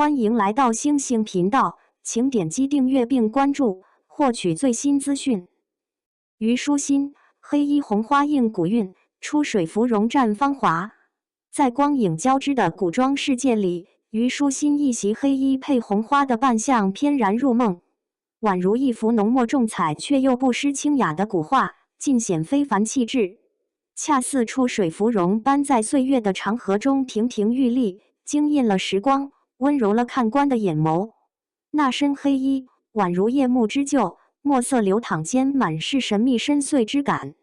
欢迎来到星星频道，请点击订阅并关注，获取最新资讯。虞书欣，黑衣红花映古韵，出水芙蓉绽芳华。在光影交织的古装世界里，虞书欣一袭黑衣配红花的扮相翩然入梦，宛如一幅浓墨重彩却又不失清雅的古画，尽显非凡气质。恰似出水芙蓉般在岁月的长河中亭亭玉立，惊艳了时光，温柔了看官的眼眸。那身黑衣宛如夜幕之旧，墨色流淌间满是神秘深邃之感，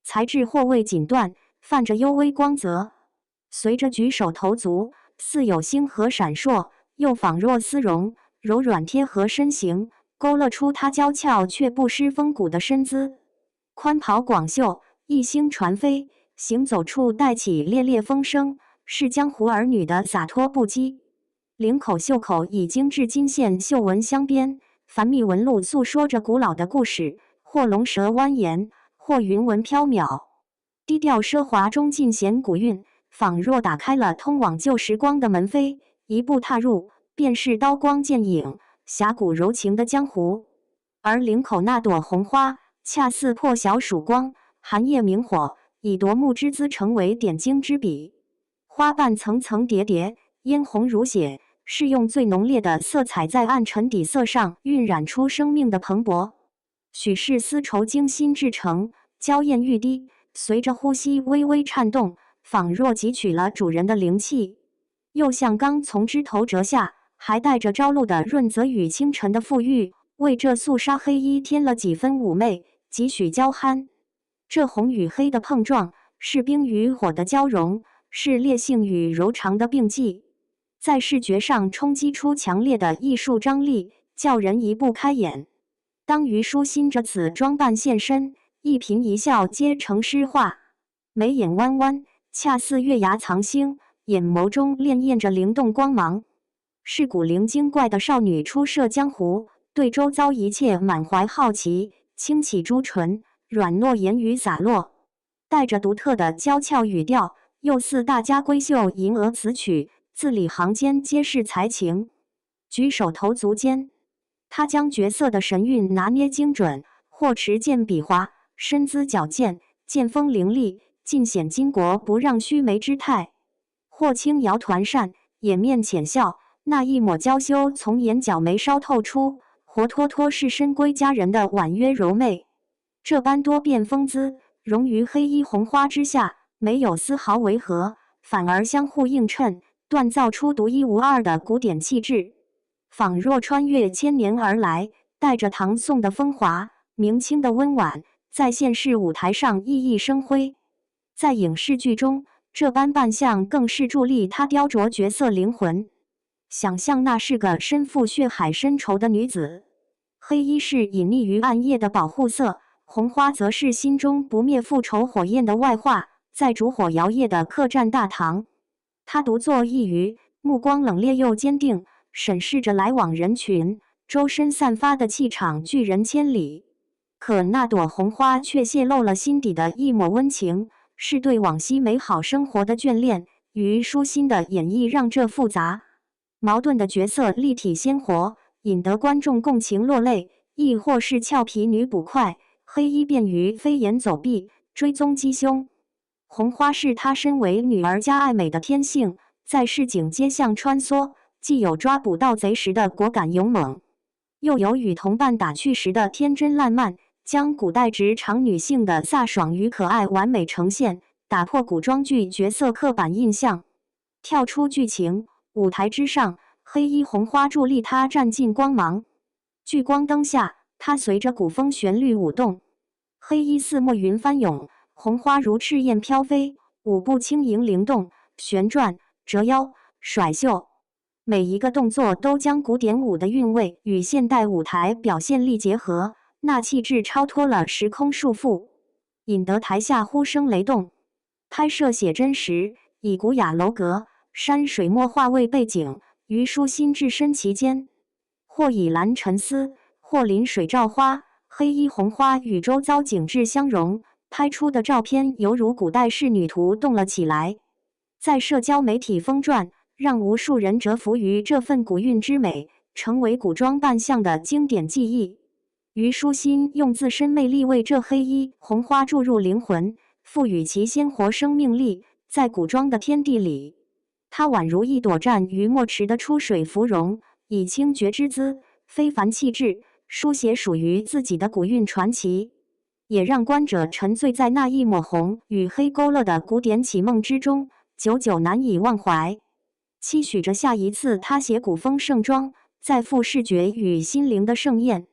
材质或未锦缎，泛着幽微光泽。随着举手投足，似有星河闪烁，又仿若丝绒，柔软贴合身形，勾勒出她娇俏却不失风骨的身姿。宽袍广袖，一星传飞，行走处带起烈烈风声，是江湖儿女的洒脱不羁。领口袖口以精致金线绣纹镶边，繁密纹路诉说着古老的故事，或龙蛇蜿蜒，或云纹飘渺。低调奢华中尽显古韵，仿若打开了通往旧时光的门扉，一步踏入，便是刀光剑影、侠骨柔情的江湖。而领口那朵红花，恰似破晓曙光，寒夜明火，以夺目之姿成为点睛之笔。花瓣层层叠叠，嫣红如血，是用最浓烈的色彩在暗沉底色上晕染出生命的蓬勃。许是丝绸精心制成，娇艳欲滴，随着呼吸微微颤动，仿若汲取了主人的灵气。又像刚从枝头折下，还带着朝露的润泽与清晨的馥郁，为这素纱黑衣添了几分妩媚，几许娇憨。这红与黑的碰撞，是冰与火的交融，是烈性与柔长的并济，在视觉上冲击出强烈的艺术张力，叫人移不开眼。当虞书欣这此装扮现身，一颦一笑皆成诗画，眉眼弯弯，恰似月牙藏星，眼眸中潋滟着灵动光芒。是古灵精怪的少女初涉江湖，对周遭一切满怀好奇，轻启朱唇，软糯言语洒落，带着独特的娇俏语调，又似大家闺秀吟额词曲，字里行间皆是才情。举手投足间，她将角色的神韵拿捏精准，或持剑比划，身姿矫健，剑锋凌厉，尽显巾帼不让须眉之态；或轻摇团扇，掩面浅笑，那一抹娇羞从眼角眉梢透出，活脱脱是深闺佳人的婉约柔媚。这般多变风姿，融于黑衣红花之下，没有丝毫违和，反而相互映衬，锻造出独一无二的古典气质，仿若穿越千年而来，带着唐宋的风华，明清的温婉，在现世舞台上熠熠生辉。在影视剧中，这般扮相更是助力她雕琢角色灵魂。想象那是个身负血海深仇的女子，黑衣是隐匿于暗夜的保护色，红花则是心中不灭复仇火焰的外化，在烛火摇曳的客栈大堂，她独坐一隅，目光冷冽又坚定，审视着来往人群，周身散发的气场拒人千里。可那朵红花却泄露了心底的一抹温情，是对往昔美好生活的眷恋。虞书欣的演绎让这复杂矛盾的角色立体鲜活，引得观众共情落泪；亦或是俏皮女捕快，黑衣便于飞檐走壁，追踪击凶。红花是她身为女儿家爱美的天性，在市井街巷穿梭，既有抓捕盗贼时的果敢勇猛，又有与同伴打趣时的天真烂漫，将古代职场女性的飒爽与可爱完美呈现，打破古装剧角色刻板印象。跳出剧情，舞台之上，黑衣红花助力她占尽光芒。聚光灯下，她随着古风旋律舞动，黑衣似墨云翻涌，红花如赤焰飘飞，舞步轻盈灵动，旋转、折腰、甩袖，每一个动作都将古典舞的韵味与现代舞台表现力结合，那气质超脱了时空束缚，引得台下呼声雷动。拍摄写真时，以古雅楼阁、山水墨画为背景，虞书欣置身其间，或以蓝沉丝，或临水照花，黑衣红花与周遭景致相融，拍出的照片犹如古代仕女图动了起来。在社交媒体疯转，让无数人折服于这份古韵之美，成为古装扮相的经典记忆。虞书欣用自身魅力为这黑衣红花注入灵魂，赋予其鲜活生命力。在古装的天地里，她宛如一朵站于墨池的出水芙蓉，以清绝之姿、非凡气质，书写属于自己的古韵传奇，也让观者沉醉在那一抹红与黑勾勒的古典绮梦之中，久久难以忘怀。期许着下一次她携古风盛装，再赴视觉与心灵的盛宴。